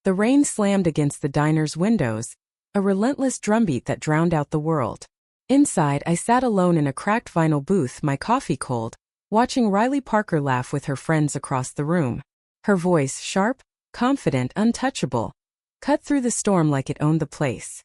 The rain slammed against the diner's windows, a relentless drumbeat that drowned out the world. Inside, I sat alone in a cracked vinyl booth, my coffee cold, watching Riley Parker laugh with her friends across the room. Her voice, sharp, confident, untouchable, cut through the storm like it owned the place.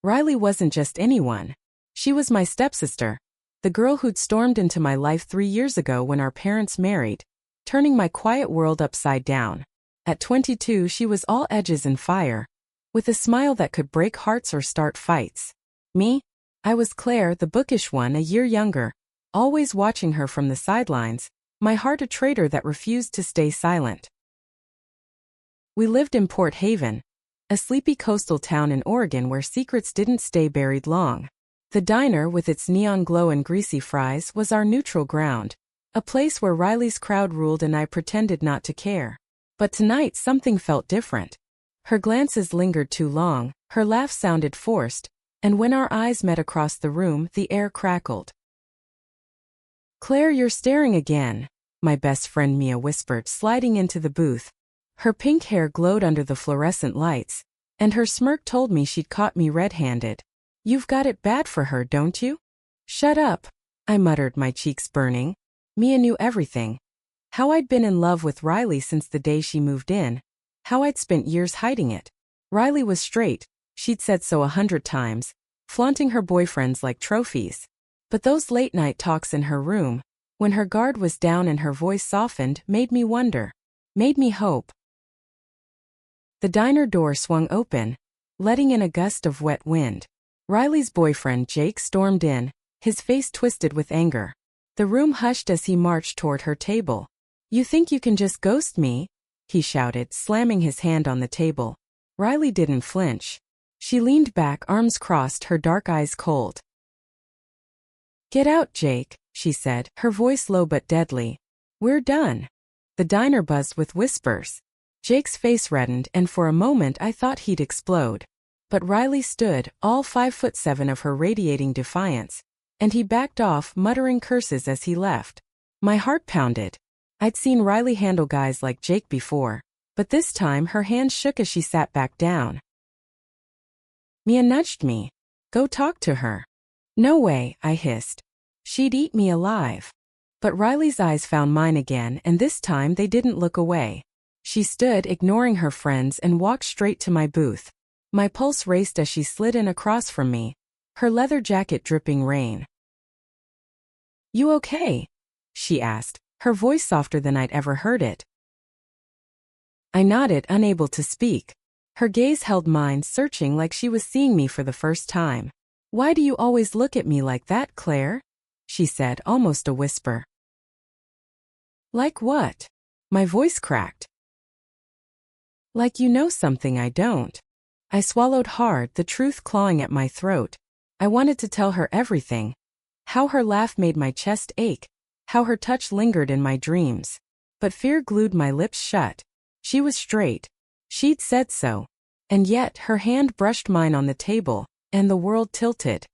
Riley wasn't just anyone. She was my stepsister, the girl who'd stormed into my life 3 years ago when our parents married, turning my quiet world upside down. At 22, she was all edges and fire, with a smile that could break hearts or start fights. Me? I was Claire, the bookish one, a year younger, always watching her from the sidelines, my heart a traitor that refused to stay silent. We lived in Port Haven, a sleepy coastal town in Oregon where secrets didn't stay buried long. The diner, with its neon glow and greasy fries, was our neutral ground, a place where Riley's crowd ruled and I pretended not to care. But tonight something felt different. Her glances lingered too long, her laugh sounded forced, and when our eyes met across the room, the air crackled. "Claire, you're staring again," my best friend Mia whispered, sliding into the booth. Her pink hair glowed under the fluorescent lights, and her smirk told me she'd caught me red-handed. "You've got it bad for her, don't you?" "Shut up," I muttered, my cheeks burning. Mia knew everything. How I'd been in love with Riley since the day she moved in. How I'd spent years hiding it. Riley was straight, she'd said so 100 times, flaunting her boyfriends like trophies. But those late-night talks in her room, when her guard was down and her voice softened, made me wonder. Made me hope. The diner door swung open, letting in a gust of wet wind. Riley's boyfriend Jake stormed in, his face twisted with anger. The room hushed as he marched toward her table. "You think you can just ghost me?" he shouted, slamming his hand on the table. Riley didn't flinch. She leaned back, arms crossed, her dark eyes cold. "Get out, Jake," she said, her voice low but deadly. "We're done." The diner buzzed with whispers. Jake's face reddened, and for a moment I thought he'd explode. But Riley stood, all 5'7" of her radiating defiance, and he backed off, muttering curses as he left. My heart pounded. I'd seen Riley handle guys like Jake before, but this time her hand shook as she sat back down. Mia nudged me. "Go talk to her." "No way," I hissed. "She'd eat me alive." But Riley's eyes found mine again, and this time they didn't look away. She stood, ignoring her friends, and walked straight to my booth. My pulse raced as she slid in across from me, her leather jacket dripping rain. "You okay?" she asked, her voice softer than I'd ever heard it. I nodded, unable to speak. Her gaze held mine, searching like she was seeing me for the first time. "Why do you always look at me like that, Claire?" she said, almost a whisper. "Like what?" My voice cracked. "Like you know something I don't." I swallowed hard, the truth clawing at my throat. I wanted to tell her everything. How her laugh made my chest ache. How her touch lingered in my dreams. But fear glued my lips shut. She was straight. She'd said so. And yet, her hand brushed mine on the table, and the world tilted.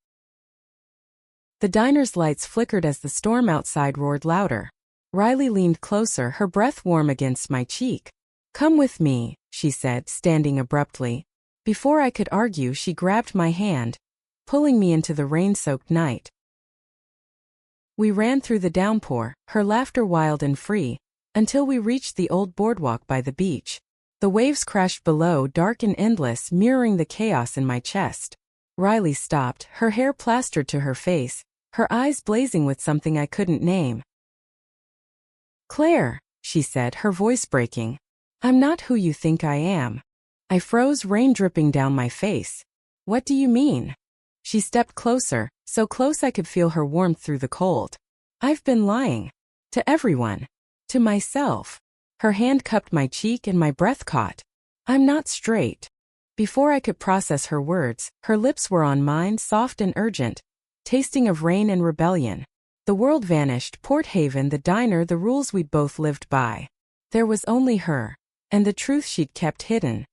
The diner's lights flickered as the storm outside roared louder. Riley leaned closer, her breath warm against my cheek. "Come with me," she said, standing abruptly. Before I could argue, she grabbed my hand, pulling me into the rain-soaked night. We ran through the downpour, her laughter wild and free, until we reached the old boardwalk by the beach. The waves crashed below, dark and endless, mirroring the chaos in my chest. Riley stopped, her hair plastered to her face, her eyes blazing with something I couldn't name. "Claire," she said, her voice breaking. "I'm not who you think I am." I froze, rain dripping down my face. "What do you mean?" She stepped closer, so close I could feel her warmth through the cold. "I've been lying. To everyone. To myself." Her hand cupped my cheek and my breath caught. "I'm not straight." Before I could process her words, her lips were on mine, soft and urgent, tasting of rain and rebellion. The world vanished, Port Haven, the diner, the rules we'd both lived by. There was only her, and the truth she'd kept hidden.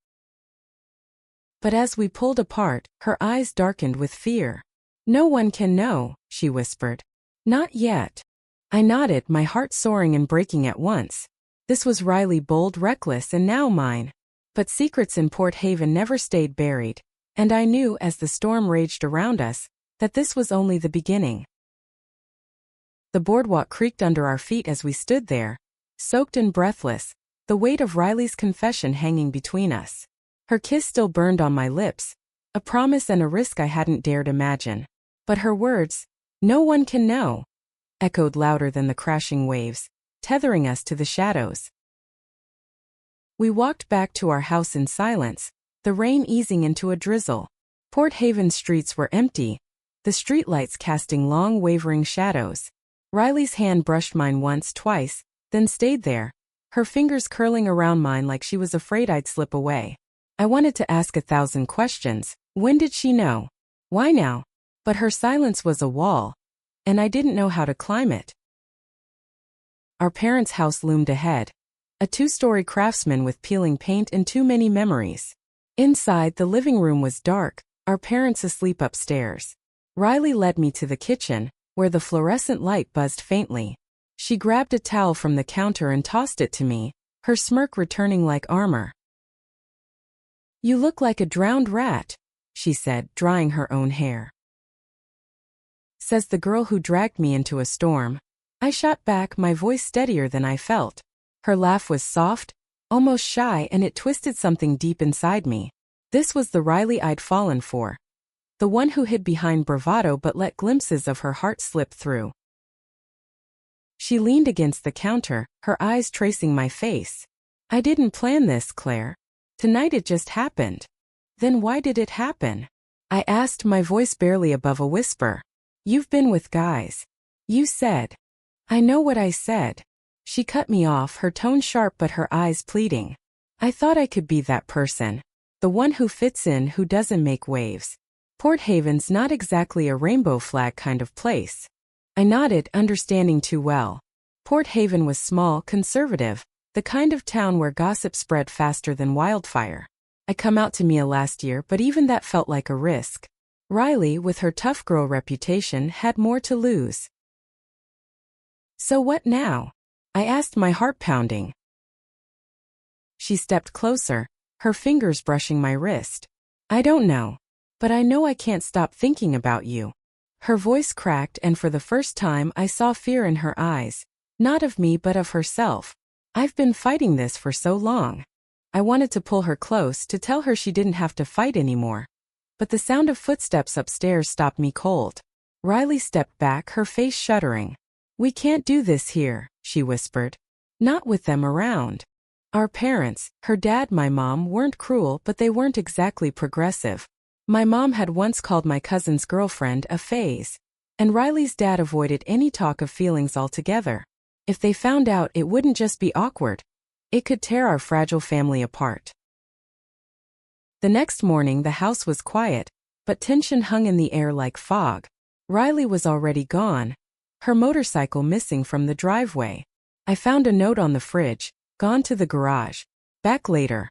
But as we pulled apart, her eyes darkened with fear. "No one can know," she whispered. "Not yet." I nodded, my heart soaring and breaking at once. This was Riley, bold, reckless, and now mine. But secrets in Port Haven never stayed buried, and I knew as the storm raged around us that this was only the beginning. The boardwalk creaked under our feet as we stood there, soaked and breathless, the weight of Riley's confession hanging between us. Her kiss still burned on my lips, a promise and a risk I hadn't dared imagine. But her words, "No one can know," echoed louder than the crashing waves, tethering us to the shadows. We walked back to our house in silence, the rain easing into a drizzle. Port Haven streets were empty, the streetlights casting long wavering shadows. Riley's hand brushed mine once, twice, then stayed there, her fingers curling around mine like she was afraid I'd slip away. I wanted to ask 1,000 questions. When did she know? Why now? But her silence was a wall, and I didn't know how to climb it. Our parents' house loomed ahead, a 2-story craftsman with peeling paint and too many memories. Inside, the living room was dark, our parents asleep upstairs. Riley led me to the kitchen, where the fluorescent light buzzed faintly. She grabbed a towel from the counter and tossed it to me, her smirk returning like armor. "You look like a drowned rat," she said, drying her own hair. "Says the girl who dragged me into a storm." I shot back, my voice steadier than I felt. Her laugh was soft, almost shy, and it twisted something deep inside me. This was the Riley I'd fallen for. The one who hid behind bravado but let glimpses of her heart slip through. She leaned against the counter, her eyes tracing my face. "I didn't plan this, Claire. Tonight it just happened." "Then why did it happen?" I asked, my voice barely above a whisper. "You've been with guys. You said." "I know what I said." She cut me off, her tone sharp but her eyes pleading. "I thought I could be that person. The one who fits in, who doesn't make waves. Port Haven's not exactly a rainbow flag kind of place." I nodded, understanding too well. Port Haven was small, conservative, the kind of town where gossip spread faster than wildfire. I'd come out to Mia last year, but even that felt like a risk. Riley, with her tough girl reputation, had more to lose. "So what now?" I asked, my heart pounding. She stepped closer, her fingers brushing my wrist. "I don't know. But I know I can't stop thinking about you." Her voice cracked, and for the first time I saw fear in her eyes. Not of me but of herself. I've been fighting this for so long. I wanted to pull her close, to tell her she didn't have to fight anymore. But the sound of footsteps upstairs stopped me cold. Riley stepped back, her face shuddering. "We can't do this here," she whispered. "Not with them around." Our parents, her dad, my mom, weren't cruel, but they weren't exactly progressive. My mom had once called my cousin's girlfriend a phase, and Riley's dad avoided any talk of feelings altogether. If they found out, it wouldn't just be awkward. It could tear our fragile family apart. The next morning the house was quiet, but tension hung in the air like fog. Riley was already gone, her motorcycle missing from the driveway. I found a note on the fridge, "Gone to the garage. Back later."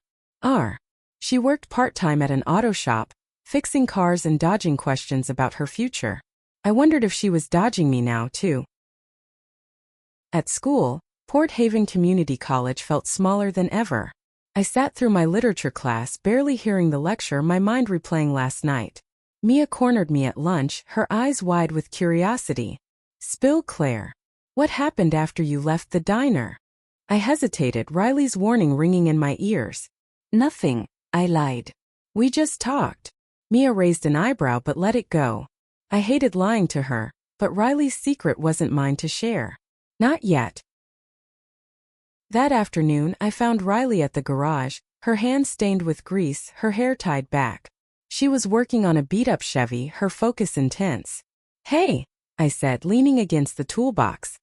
She worked part-time at an auto shop, fixing cars and dodging questions about her future. I wondered if she was dodging me now, too. At school, Port Haven Community College felt smaller than ever. I sat through my literature class, barely hearing the lecture, my mind replaying last night. Mia cornered me at lunch, her eyes wide with curiosity. "Spill, Claire. What happened after you left the diner?" I hesitated, Riley's warning ringing in my ears. "Nothing," I lied. "We just talked." Mia raised an eyebrow but let it go. I hated lying to her, but Riley's secret wasn't mine to share. Not yet. That afternoon I found Riley at the garage, her hands stained with grease, her hair tied back. She was working on a beat-up Chevy, her focus intense. "Hey," I said, leaning against the toolbox.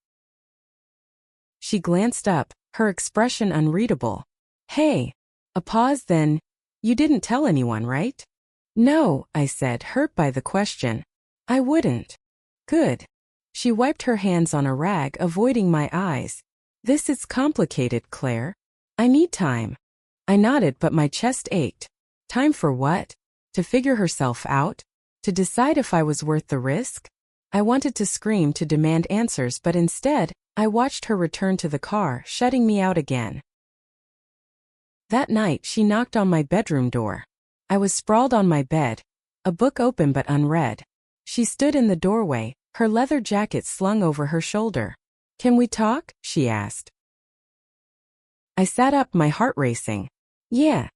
She glanced up, her expression unreadable. "Hey." A pause, then, "You didn't tell anyone, right?" "No," I said, hurt by the question. "I wouldn't." "Good." She wiped her hands on a rag, avoiding my eyes. "This is complicated, Claire. I need time." I nodded, but my chest ached. Time for what? To figure herself out? To decide if I was worth the risk? I wanted to scream, to demand answers, but instead, I watched her return to the car, shutting me out again. That night she knocked on my bedroom door. I was sprawled on my bed, a book open but unread. She stood in the doorway, her leather jacket slung over her shoulder. "Can we talk?" she asked. I sat up, my heart racing. "Yeah."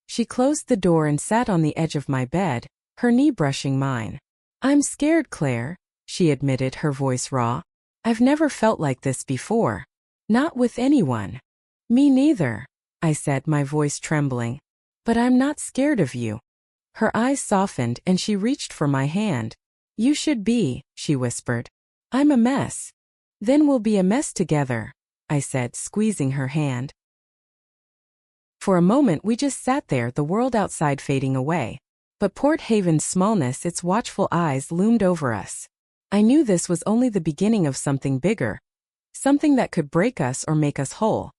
She closed the door and sat on the edge of my bed, her knee brushing mine. "I'm scared, Claire," she admitted, her voice raw. "I've never felt like this before. Not with anyone." "Me neither," I said, my voice trembling. "But I'm not scared of you." Her eyes softened and she reached for my hand. "You should be," she whispered. "I'm a mess." "Then we'll be a mess together," I said, squeezing her hand. For a moment we just sat there, the world outside fading away. But Port Haven's smallness, its watchful eyes, loomed over us. I knew this was only the beginning of something bigger. Something that could break us or make us whole.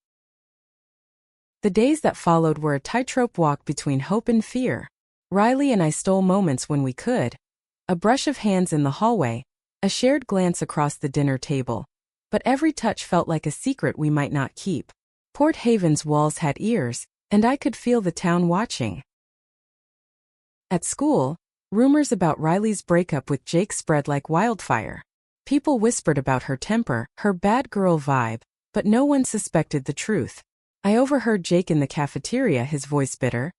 The days that followed were a tightrope walk between hope and fear. Riley and I stole moments when we could. A brush of hands in the hallway, a shared glance across the dinner table. But every touch felt like a secret we might not keep. Port Haven's walls had ears, and I could feel the town watching. At school, rumors about Riley's breakup with Jake spread like wildfire. People whispered about her temper, her bad girl vibe, but no one suspected the truth. I overheard Jake in the cafeteria, his voice bitter.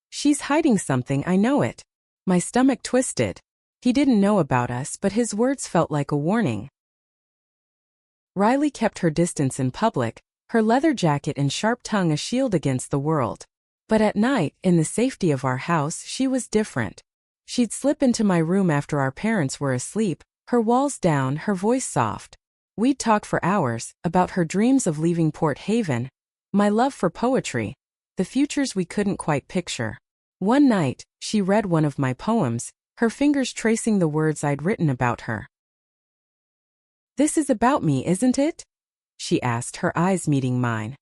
"She's hiding something, I know it." My stomach twisted. He didn't know about us, but his words felt like a warning. Riley kept her distance in public, her leather jacket and sharp tongue a shield against the world. But at night, in the safety of our house, she was different. She'd slip into my room after our parents were asleep, her walls down, her voice soft. We'd talk for hours, about her dreams of leaving Port Haven, my love for poetry, the futures we couldn't quite picture. One night, she read one of my poems, her fingers tracing the words I'd written about her. "This is about me, isn't it?" she asked, her eyes meeting mine.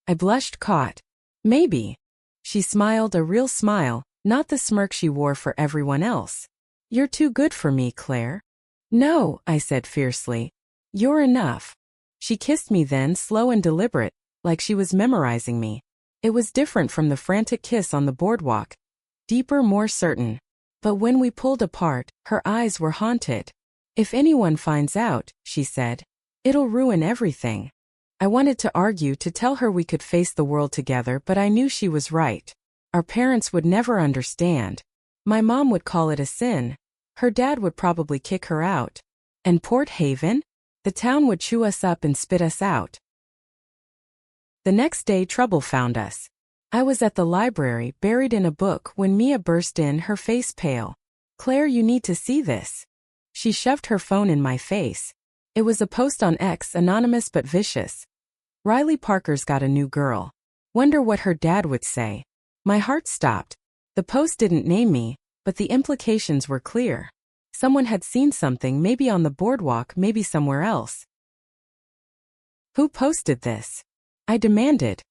I blushed, caught. "Maybe." She smiled, a real smile, not the smirk she wore for everyone else. "You're too good for me, Claire." "No," I said fiercely. "You're enough." She kissed me then, slow and deliberate, like she was memorizing me. It was different from the frantic kiss on the boardwalk. Deeper, more certain. But when we pulled apart, her eyes were haunted. "If anyone finds out," she said, "it'll ruin everything." I wanted to argue, to tell her we could face the world together, but I knew she was right. Our parents would never understand. My mom would call it a sin. Her dad would probably kick her out. And Port Haven? The town would chew us up and spit us out. The next day trouble found us. I was at the library, buried in a book, when Mia burst in, her face pale. "Claire, you need to see this." She shoved her phone in my face. It was a post on X, anonymous but vicious. "Riley Parker's got a new girl. Wonder what her dad would say." My heart stopped. The post didn't name me, but the implications were clear. Someone had seen something, maybe on the boardwalk, maybe somewhere else. "Who posted this?" I demanded.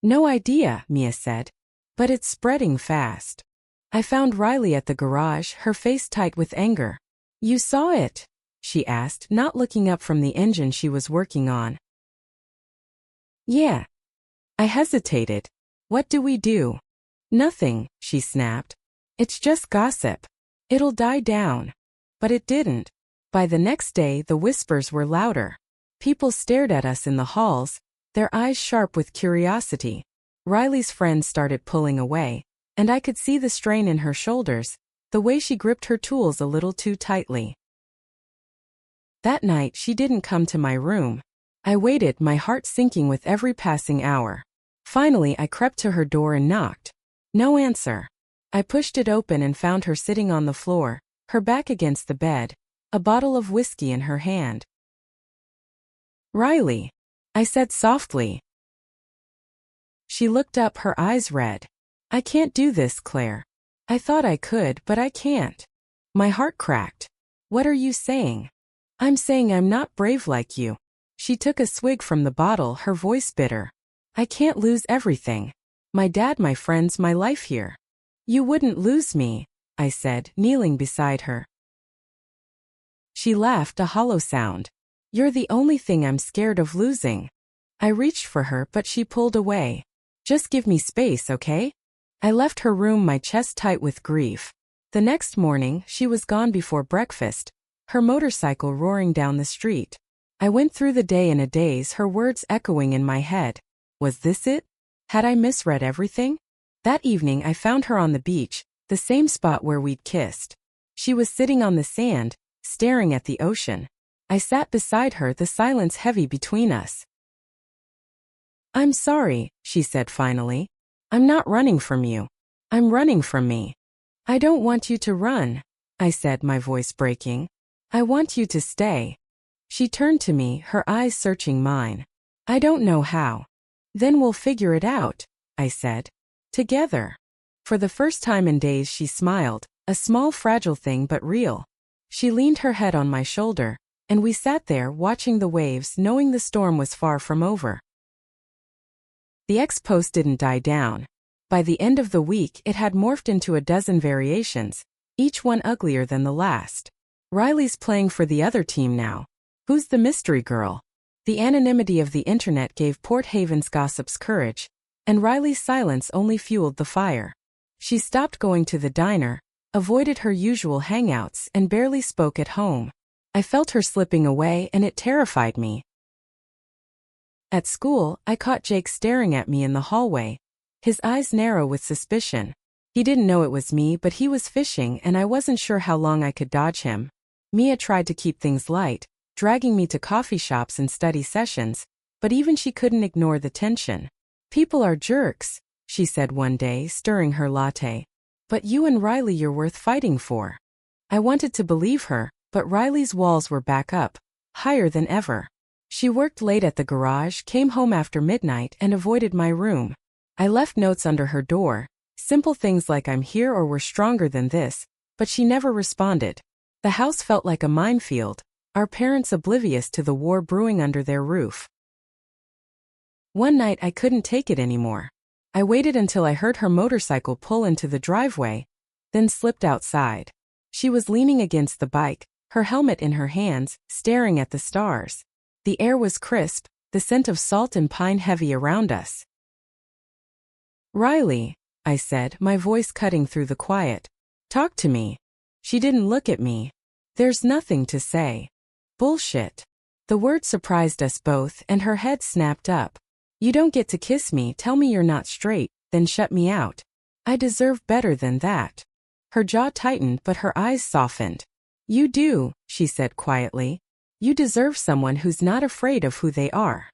"No idea," Mia said. "But it's spreading fast." I found Riley at the garage, her face tight with anger. "You saw it?" she asked, not looking up from the engine she was working on. "Yeah." I hesitated. "What do we do?" "Nothing," she snapped. "It's just gossip. It'll die down." But it didn't. By the next day, the whispers were louder. People stared at us in the halls, their eyes sharp with curiosity. Riley's friends started pulling away, and I could see the strain in her shoulders, the way she gripped her tools a little too tightly. That night, she didn't come to my room. I waited, my heart sinking with every passing hour. Finally, I crept to her door and knocked. No answer. I pushed it open and found her sitting on the floor, her back against the bed, a bottle of whiskey in her hand. "Riley," I said softly. She looked up, her eyes red. "I can't do this, Claire. I thought I could, but I can't." My heart cracked. "What are you saying?" "I'm saying I'm not brave like you." She took a swig from the bottle, her voice bitter. "I can't lose everything. My dad, my friends, my life here." "You wouldn't lose me," I said, kneeling beside her. She laughed, a hollow sound. "You're the only thing I'm scared of losing." I reached for her, but she pulled away. Just give me space, okay? I left her room, my chest tight with grief. The next morning, she was gone before breakfast, her motorcycle roaring down the street. I went through the day in a daze, her words echoing in my head. Was this it? Had I misread everything? That evening I found her on the beach, the same spot where we'd kissed. She was sitting on the sand, staring at the ocean. I sat beside her, the silence heavy between us. I'm sorry, she said finally. I'm not running from you. I'm running from me. I don't want you to run, I said, my voice breaking. I want you to stay. She turned to me, her eyes searching mine. I don't know how. Then we'll figure it out, I said. Together. For the first time in days she smiled, a small fragile thing but real. She leaned her head on my shoulder, and we sat there watching the waves, knowing the storm was far from over. The ex-post didn't die down. By the end of the week it had morphed into a dozen variations, each one uglier than the last. Riley's playing for the other team now. Who's the mystery girl? The anonymity of the internet gave Port Haven's gossips courage, and Riley's silence only fueled the fire. She stopped going to the diner, avoided her usual hangouts, and barely spoke at home. I felt her slipping away, and it terrified me. At school, I caught Jake staring at me in the hallway, his eyes narrow with suspicion. He didn't know it was me, but he was fishing, and I wasn't sure how long I could dodge him. Mia tried to keep things light, dragging me to coffee shops and study sessions, but even she couldn't ignore the tension. People are jerks, she said one day, stirring her latte. But you and Riley, you're worth fighting for. I wanted to believe her, but Riley's walls were back up, higher than ever. She worked late at the garage, came home after midnight, and avoided my room. I left notes under her door, simple things like I'm here or we're stronger than this, but she never responded. The house felt like a minefield, our parents oblivious to the war brewing under their roof. One night I couldn't take it anymore. I waited until I heard her motorcycle pull into the driveway, then slipped outside. She was leaning against the bike, her helmet in her hands, staring at the stars. The air was crisp, the scent of salt and pine heavy around us. Riley, I said, my voice cutting through the quiet. Talk to me. She didn't look at me. There's nothing to say. Bullshit. The word surprised us both, and her head snapped up. You don't get to kiss me, tell me you're not straight, then shut me out. I deserve better than that. Her jaw tightened, but her eyes softened. You do, she said quietly. You deserve someone who's not afraid of who they are.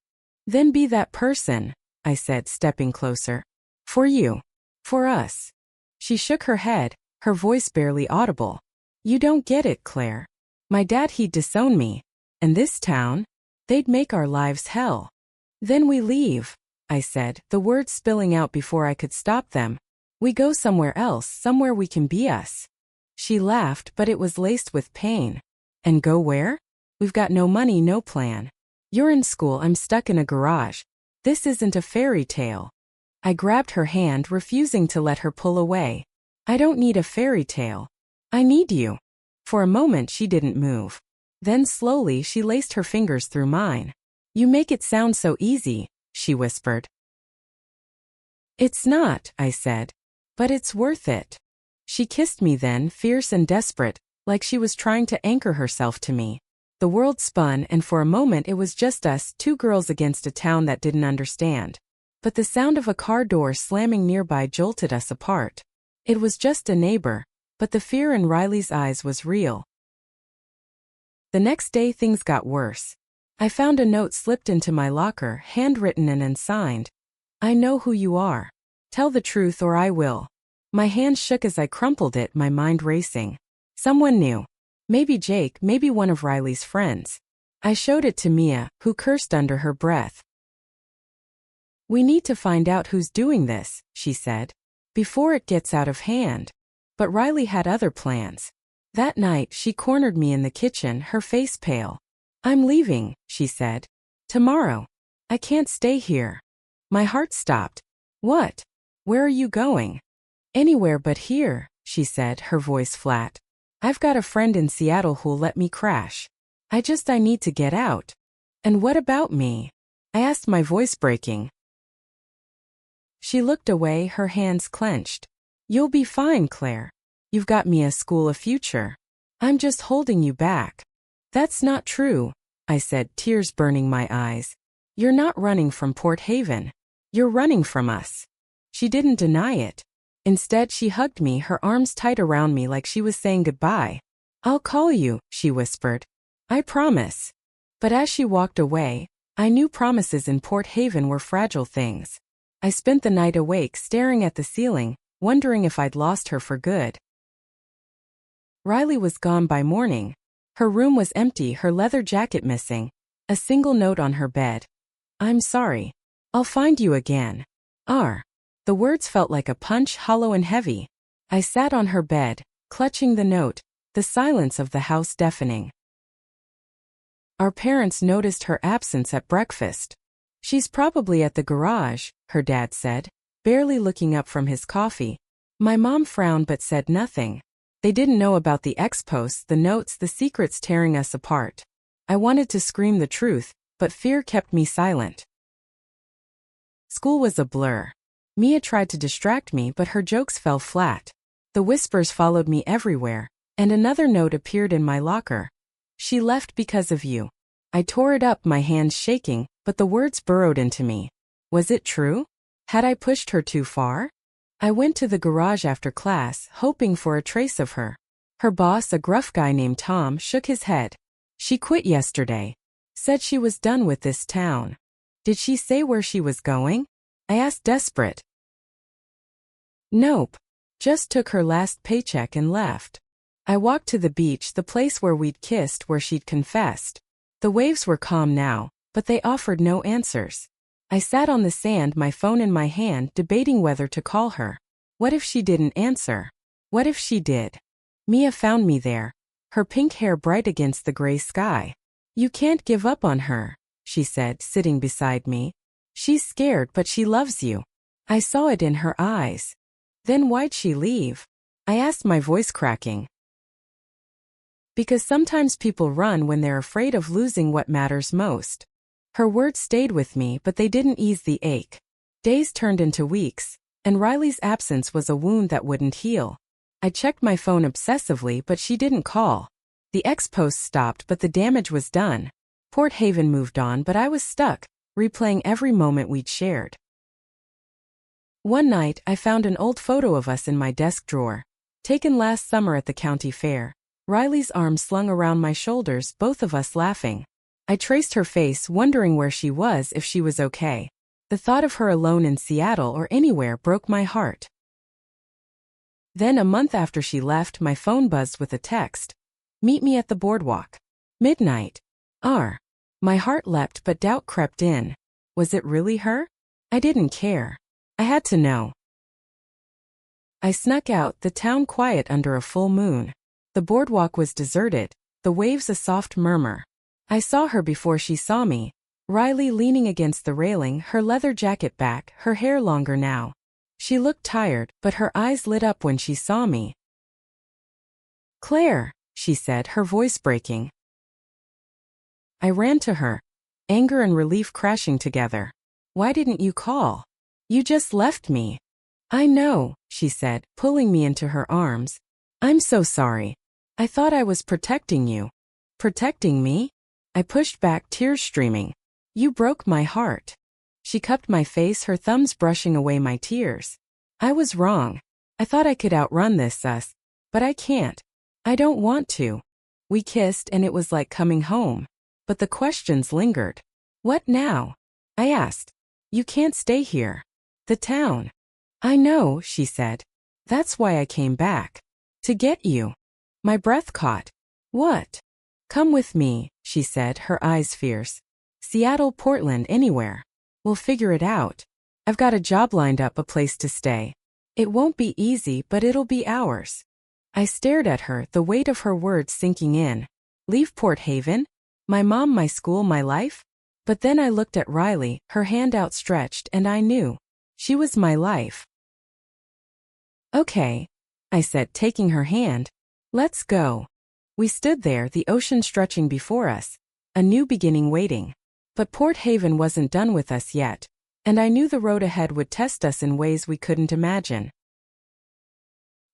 Then be that person, I said, stepping closer. For you. For us. She shook her head, her voice barely audible. You don't get it, Claire. My dad, he'd disown me. And this town? They'd make our lives hell. Then we leave, I said, the words spilling out before I could stop them. We go somewhere else, somewhere we can be us. She laughed, but it was laced with pain. And go where? We've got no money, no plan. You're in school, I'm stuck in a garage. This isn't a fairy tale. I grabbed her hand, refusing to let her pull away. I don't need a fairy tale. I need you. For a moment she didn't move. Then slowly she laced her fingers through mine. You make it sound so easy, she whispered. It's not, I said. But it's worth it. She kissed me then, fierce and desperate, like she was trying to anchor herself to me. The world spun, and for a moment it was just us, two girls against a town that didn't understand. But the sound of a car door slamming nearby jolted us apart. It was just a neighbor, but the fear in Riley's eyes was real. The next day things got worse. I found a note slipped into my locker, handwritten and unsigned. I know who you are. Tell the truth or I will. My hand shook as I crumpled it, my mind racing. Someone new. Maybe Jake, maybe one of Riley's friends. I showed it to Mia, who cursed under her breath. We need to find out who's doing this, she said, before it gets out of hand. But Riley had other plans. That night she cornered me in the kitchen, her face pale. I'm leaving, she said. Tomorrow. I can't stay here. My heart stopped. What? Where are you going? Anywhere but here, she said, her voice flat. I've got a friend in Seattle who'll let me crash. I need to get out. And what about me? I asked, my voice breaking. She looked away, her hands clenched. You'll be fine, Claire. You've got me a school, a future. I'm just holding you back. That's not true, I said, tears burning my eyes. You're not running from Port Haven. You're running from us. She didn't deny it. Instead, she hugged me, her arms tight around me like she was saying goodbye. I'll call you, she whispered. I promise. But as she walked away, I knew promises in Port Haven were fragile things. I spent the night awake staring at the ceiling, wondering if I'd lost her for good. Riley was gone by morning. Her room was empty, her leather jacket missing. A single note on her bed. I'm sorry. I'll find you again. R. The words felt like a punch, hollow and heavy. I sat on her bed, clutching the note, the silence of the house deafening. Our parents noticed her absence at breakfast. She's probably at the garage, her dad said, barely looking up from his coffee. My mom frowned but said nothing. They didn't know about the ex-posts, the notes, the secrets tearing us apart. I wanted to scream the truth, but fear kept me silent. School was a blur. Mia tried to distract me, but her jokes fell flat. The whispers followed me everywhere, and another note appeared in my locker. She left because of you. I tore it up, my hands shaking, but the words burrowed into me. Was it true? Had I pushed her too far? I went to the garage after class, hoping for a trace of her. Her boss, a gruff guy named Tom, shook his head. She quit yesterday. Said she was done with this town. Did she say where she was going? I asked, desperate. Nope. Just took her last paycheck and left. I walked to the beach, the place where we'd kissed, where she'd confessed. The waves were calm now, but they offered no answers. I sat on the sand, my phone in my hand, debating whether to call her. What if she didn't answer? What if she did? Mia found me there, her pink hair bright against the gray sky. You can't give up on her, she said, sitting beside me. She's scared, but she loves you. I saw it in her eyes. Then why'd she leave? I asked, my voice cracking. Because sometimes people run when they're afraid of losing what matters most. Her words stayed with me, but they didn't ease the ache. Days turned into weeks, and Riley's absence was a wound that wouldn't heal. I checked my phone obsessively, but she didn't call. The ex-post stopped, but the damage was done. Port Haven moved on, but I was stuck, replaying every moment we'd shared. One night, I found an old photo of us in my desk drawer, taken last summer at the county fair. Riley's arms slung around my shoulders, both of us laughing. I traced her face, wondering where she was, if she was okay. The thought of her alone in Seattle or anywhere broke my heart. Then, a month after she left, my phone buzzed with a text. Meet me at the boardwalk. Midnight. R. My heart leapt, but doubt crept in. Was it really her? I didn't care. I had to know. I snuck out, the town quiet under a full moon. The boardwalk was deserted, the waves a soft murmur. I saw her before she saw me. Riley leaning against the railing, her leather jacket back, her hair longer now. She looked tired, but her eyes lit up when she saw me. Claire, she said, her voice breaking. I ran to her, anger and relief crashing together. Why didn't you call? You just left me. I know, she said, pulling me into her arms. I'm so sorry. I thought I was protecting you. Protecting me? I pushed back, tears streaming. You broke my heart. She cupped my face, her thumbs brushing away my tears. I was wrong. I thought I could outrun this us, but I can't. I don't want to. We kissed and it was like coming home. But the questions lingered. What now? I asked. You can't stay here. The town. I know, she said. That's why I came back. To get you. My breath caught. What? Come with me, she said, her eyes fierce. Seattle, Portland, anywhere. We'll figure it out. I've got a job lined up, a place to stay. It won't be easy, but it'll be ours. I stared at her, the weight of her words sinking in. Leave Port Haven? My mom, my school, my life? But then I looked at Riley, her hand outstretched, and I knew. She was my life. Okay, I said, taking her hand. Let's go. We stood there, the ocean stretching before us. A new beginning waiting. But Port Haven wasn't done with us yet, and I knew the road ahead would test us in ways we couldn't imagine.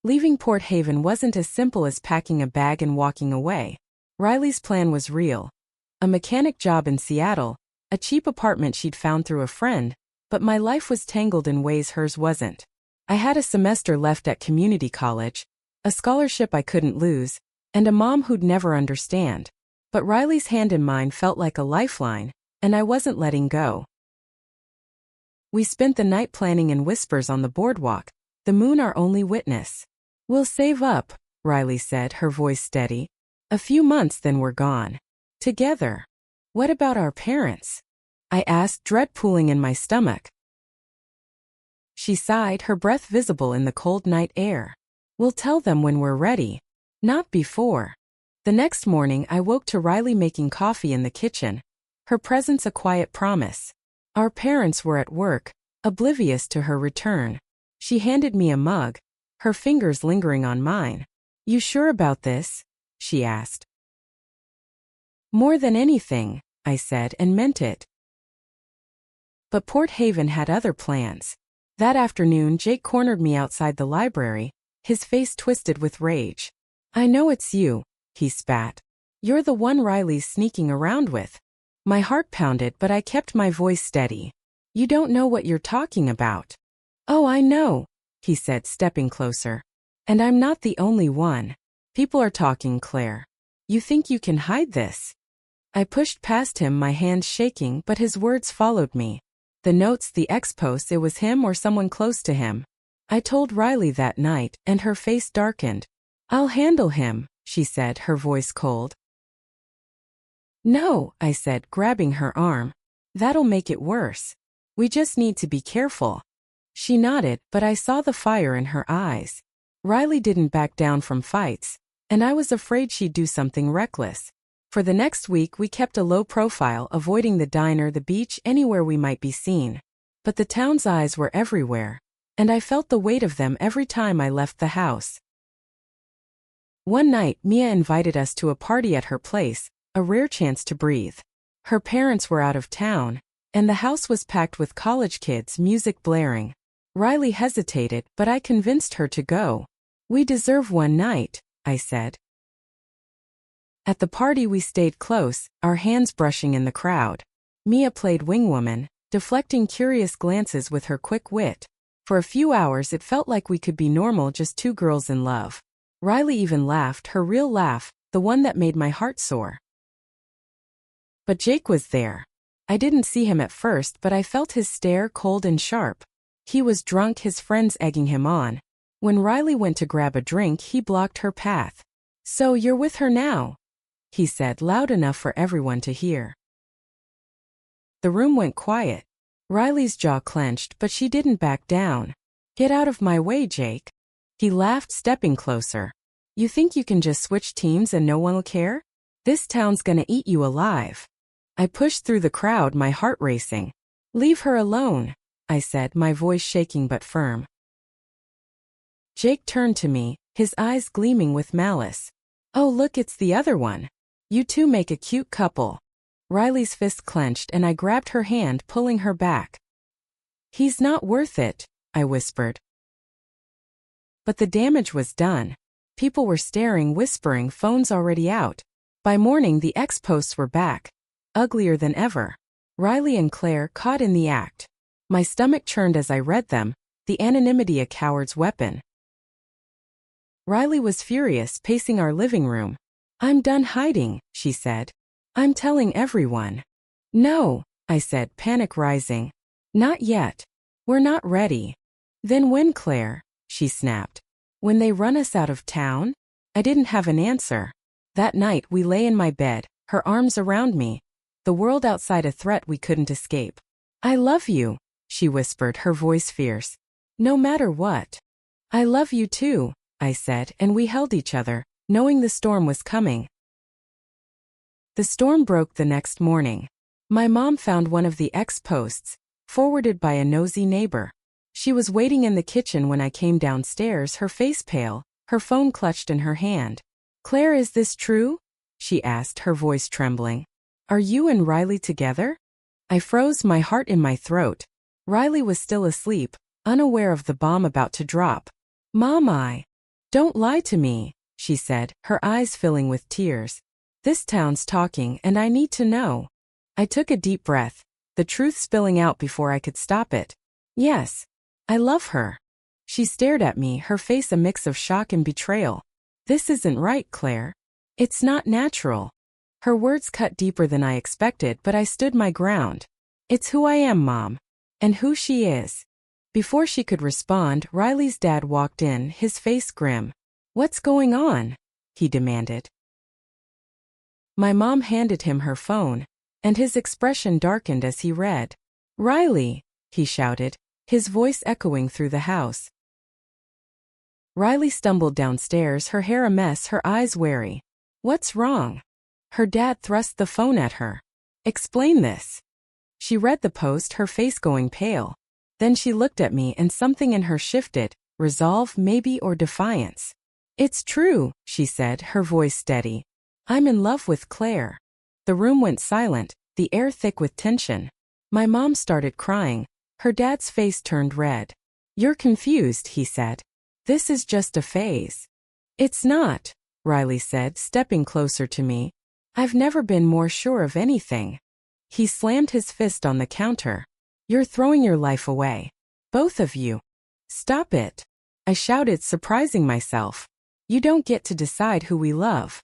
Leaving Port Haven wasn't as simple as packing a bag and walking away. Riley's plan was real. A mechanic job in Seattle, a cheap apartment she'd found through a friend, but my life was tangled in ways hers wasn't. I had a semester left at community college, a scholarship I couldn't lose, and a mom who'd never understand. But Riley's hand in mine felt like a lifeline, and I wasn't letting go. We spent the night planning in whispers on the boardwalk, the moon our only witness. "We'll save up," Riley said, her voice steady. "A few months, then we're gone. Together." "What about our parents?" I asked, dread pooling in my stomach. She sighed, her breath visible in the cold night air. "We'll tell them when we're ready. Not before." The next morning I woke to Riley making coffee in the kitchen, her presence a quiet promise. Our parents were at work, oblivious to her return. She handed me a mug, her fingers lingering on mine. "You sure about this?" she asked. "More than anything," I said, and meant it. But Port Haven had other plans. That afternoon Jake cornered me outside the library, his face twisted with rage. "I know it's you," he spat. "You're the one Riley's sneaking around with." My heart pounded, but I kept my voice steady. "You don't know what you're talking about." "Oh, I know," he said, stepping closer. "And I'm not the only one. People are talking, Claire. You think you can hide this?" I pushed past him, my hands shaking, but his words followed me. The notes, the ex-posts, it was him or someone close to him. I told Riley that night, and her face darkened. "I'll handle him," she said, her voice cold. "No," I said, grabbing her arm. "That'll make it worse. We just need to be careful." She nodded, but I saw the fire in her eyes. Riley didn't back down from fights, and I was afraid she'd do something reckless. For the next week we kept a low profile, avoiding the diner, the beach, anywhere we might be seen. But the town's eyes were everywhere, and I felt the weight of them every time I left the house. One night Mia invited us to a party at her place, a rare chance to breathe. Her parents were out of town, and the house was packed with college kids, music blaring. Riley hesitated, but I convinced her to go. "We deserve one night," I said. At the party we stayed close, our hands brushing in the crowd. Mia played wingwoman, deflecting curious glances with her quick wit. For a few hours it felt like we could be normal, just two girls in love. Riley even laughed, her real laugh, the one that made my heart soar. But Jake was there. I didn't see him at first, but I felt his stare, cold and sharp. He was drunk, his friends egging him on. When Riley went to grab a drink, he blocked her path. "So you're with her now?" he said, loud enough for everyone to hear. The room went quiet. Riley's jaw clenched, but she didn't back down. "Get out of my way, Jake." He laughed, stepping closer. "You think you can just switch teams and no one will care? This town's gonna eat you alive." I pushed through the crowd, my heart racing. "Leave her alone," I said, my voice shaking but firm. Jake turned to me, his eyes gleaming with malice. "Oh look, it's the other one. You two make a cute couple." Riley's fist clenched and I grabbed her hand, pulling her back. "He's not worth it," I whispered. But the damage was done. People were staring, whispering, phones already out. By morning the ex-posts were back, uglier than ever. Riley and Claire caught in the act. My stomach churned as I read them, the anonymity a coward's weapon. Riley was furious, pacing our living room. "I'm done hiding," she said. "I'm telling everyone." "No," I said, panic rising. "Not yet. We're not ready." "Then when, Claire?" she snapped. "When they run us out of town?" I didn't have an answer. That night we lay in my bed, her arms around me, the world outside a threat we couldn't escape. "I love you," she whispered, her voice fierce. "No matter what." "I love you too," I said, and we held each other, knowing the storm was coming. The storm broke the next morning. My mom found one of the ex-posts, forwarded by a nosy neighbor. She was waiting in the kitchen when I came downstairs, her face pale, her phone clutched in her hand. "Claire, is this true?" she asked, her voice trembling. "Are you and Riley together?" I froze, my heart in my throat. Riley was still asleep, unaware of the bomb about to drop. "Mom, don't lie to me," she said, her eyes filling with tears. "This town's talking and I need to know." I took a deep breath, the truth spilling out before I could stop it. "Yes, I love her." She stared at me, her face a mix of shock and betrayal. "This isn't right, Claire. It's not natural." Her words cut deeper than I expected, but I stood my ground. "It's who I am, Mom. And who she is." Before she could respond, Riley's dad walked in, his face grim. "What's going on?" he demanded. My mom handed him her phone, and his expression darkened as he read. "Riley," he shouted, his voice echoing through the house. Riley stumbled downstairs, her hair a mess, her eyes wary. "What's wrong?" Her dad thrust the phone at her. "Explain this." She read the post, her face going pale. Then she looked at me and something in her shifted, resolve maybe or defiance. "It's true," she said, her voice steady. "I'm in love with Claire." The room went silent, the air thick with tension. My mom started crying. Her dad's face turned red. "You're confused," he said. "This is just a phase." "It's not," Riley said, stepping closer to me. "I've never been more sure of anything." He slammed his fist on the counter. "You're throwing your life away. Both of you. Stop it." I shouted, surprising myself. "You don't get to decide who we love."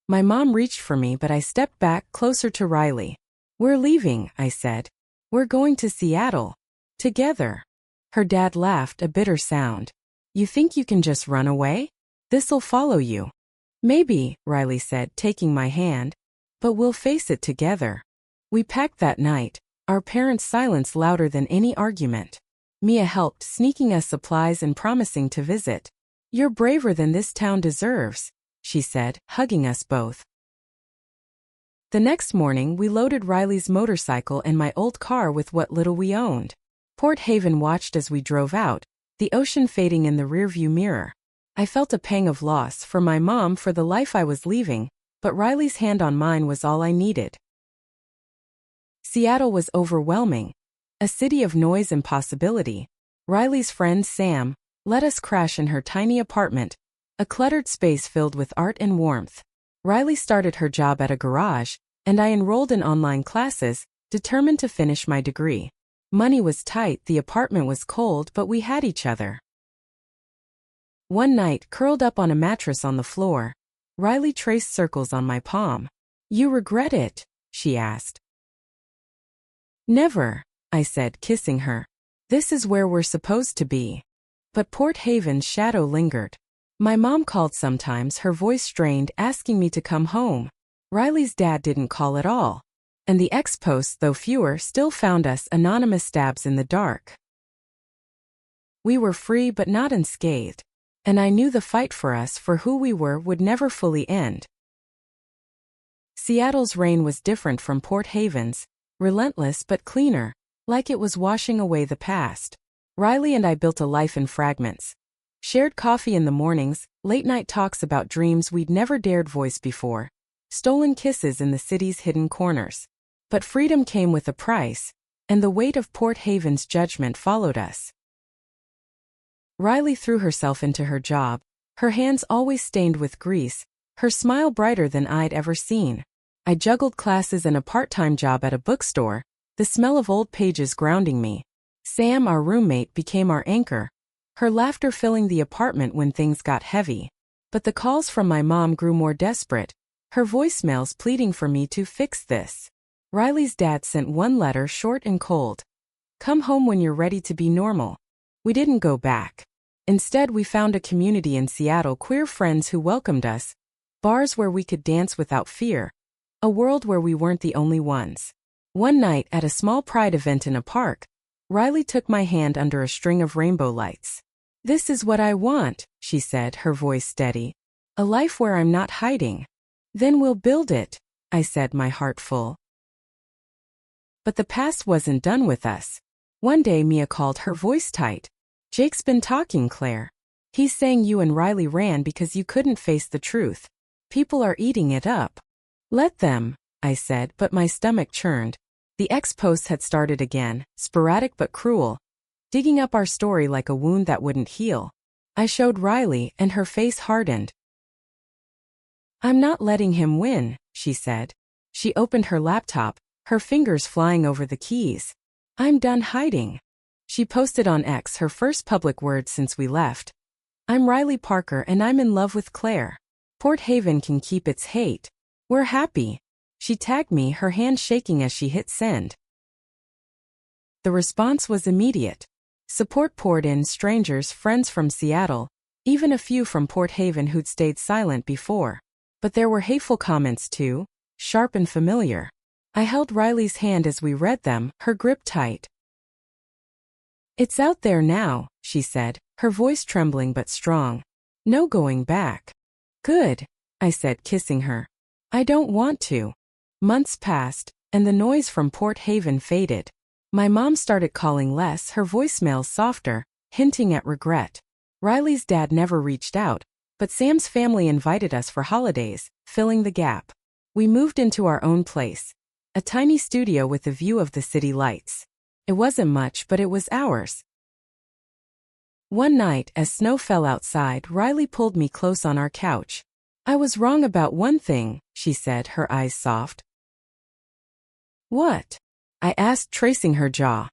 My mom reached for me, but I stepped back closer to Riley. "We're leaving," I said. "We're going to Seattle. Together." Her dad laughed, a bitter sound. "You think you can just run away? This'll follow you." "Maybe," Riley said, taking my hand. "But we'll face it together." We packed that night, our parents' silence louder than any argument. Mia helped, sneaking us supplies and promising to visit. "You're braver than this town deserves," she said, hugging us both. The next morning, we loaded Riley's motorcycle and my old car with what little we owned. Port Haven watched as we drove out, the ocean fading in the rearview mirror. I felt a pang of loss for my mom, for the life I was leaving, but Riley's hand on mine was all I needed. Seattle was overwhelming, a city of noise and possibility. Riley's friend Sam let us crash in her tiny apartment, a cluttered space filled with art and warmth. Riley started her job at a garage, and I enrolled in online classes, determined to finish my degree. Money was tight, the apartment was cold, but we had each other. One night, curled up on a mattress on the floor, Riley traced circles on my palm. "You regret it?" she asked. "Never," I said, kissing her. "This is where we're supposed to be." But Port Haven's shadow lingered. My mom called sometimes, her voice strained, asking me to come home. Riley's dad didn't call at all. And the ex-posts, though fewer, still found us, anonymous stabs in the dark. We were free but not unscathed. And I knew the fight for us, for who we were, would never fully end. Seattle's rain was different from Port Haven's, relentless but cleaner, like it was washing away the past. Riley and I built a life in fragments. Shared coffee in the mornings, late-night talks about dreams we'd never dared voice before, stolen kisses in the city's hidden corners. But freedom came with a price, and the weight of Port Haven's judgment followed us. Riley threw herself into her job, her hands always stained with grease, her smile brighter than I'd ever seen. I juggled classes and a part-time job at a bookstore, the smell of old pages grounding me. Sam, our roommate, became our anchor, her laughter filling the apartment when things got heavy. But the calls from my mom grew more desperate, her voicemails pleading for me to fix this. Riley's dad sent one letter, short and cold. "Come home when you're ready to be normal." We didn't go back. Instead, we found a community in Seattle, queer friends who welcomed us, bars where we could dance without fear, a world where we weren't the only ones. One night, at a small pride event in a park, Riley took my hand under a string of rainbow lights. "This is what I want," she said, her voice steady. "A life where I'm not hiding." "Then we'll build it," I said, my heart full. But the past wasn't done with us. One day Mia called, her voice tight. "Jake's been talking, Claire. He's saying you and Riley ran because you couldn't face the truth. People are eating it up." "Let them," I said, but my stomach churned. The ex-posts had started again, sporadic but cruel, digging up our story like a wound that wouldn't heal. I showed Riley, and her face hardened. "I'm not letting him win," she said. She opened her laptop, her fingers flying over the keys. "I'm done hiding." She posted on X her first public words since we left. "I'm Riley Parker and I'm in love with Claire. Port Haven can keep its hate. We're happy." She tagged me, her hand shaking as she hit send. The response was immediate. Support poured in, strangers, friends from Seattle, even a few from Port Haven who'd stayed silent before. But there were hateful comments too, sharp and familiar. I held Riley's hand as we read them, her grip tight. "It's out there now," she said, her voice trembling but strong. "No going back." "Good," I said, kissing her. "I don't want to." Months passed, and the noise from Port Haven faded. My mom started calling less, her voicemails softer, hinting at regret. Riley's dad never reached out, but Sam's family invited us for holidays, filling the gap. We moved into our own place, a tiny studio with a view of the city lights. It wasn't much, but it was ours. One night, as snow fell outside, Riley pulled me close on our couch. "I was wrong about one thing," she said, her eyes soft. "What?" I asked, tracing her jaw.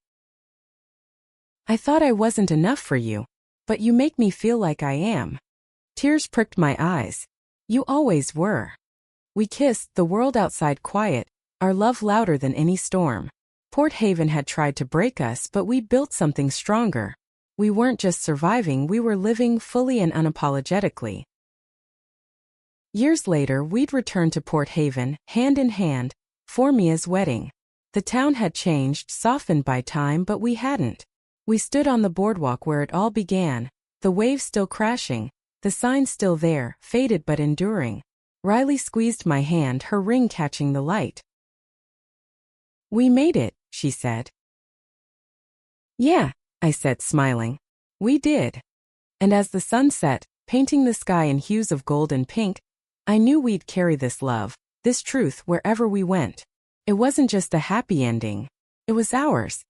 "I thought I wasn't enough for you, but you make me feel like I am." Tears pricked my eyes. "You always were." We kissed, the world outside quiet, our love louder than any storm. Port Haven had tried to break us, but we built something stronger. We weren't just surviving, we were living fully and unapologetically. Years later, we'd returned to Port Haven, hand in hand, for Mia's wedding. The town had changed, softened by time, but we hadn't. We stood on the boardwalk where it all began, the waves still crashing, the signs still there, faded but enduring. Riley squeezed my hand, her ring catching the light. "We made it," she said. "Yeah," I said, smiling. "We did." And as the sun set, painting the sky in hues of gold and pink, I knew we'd carry this love, this truth, wherever we went. It wasn't just a happy ending. It was ours.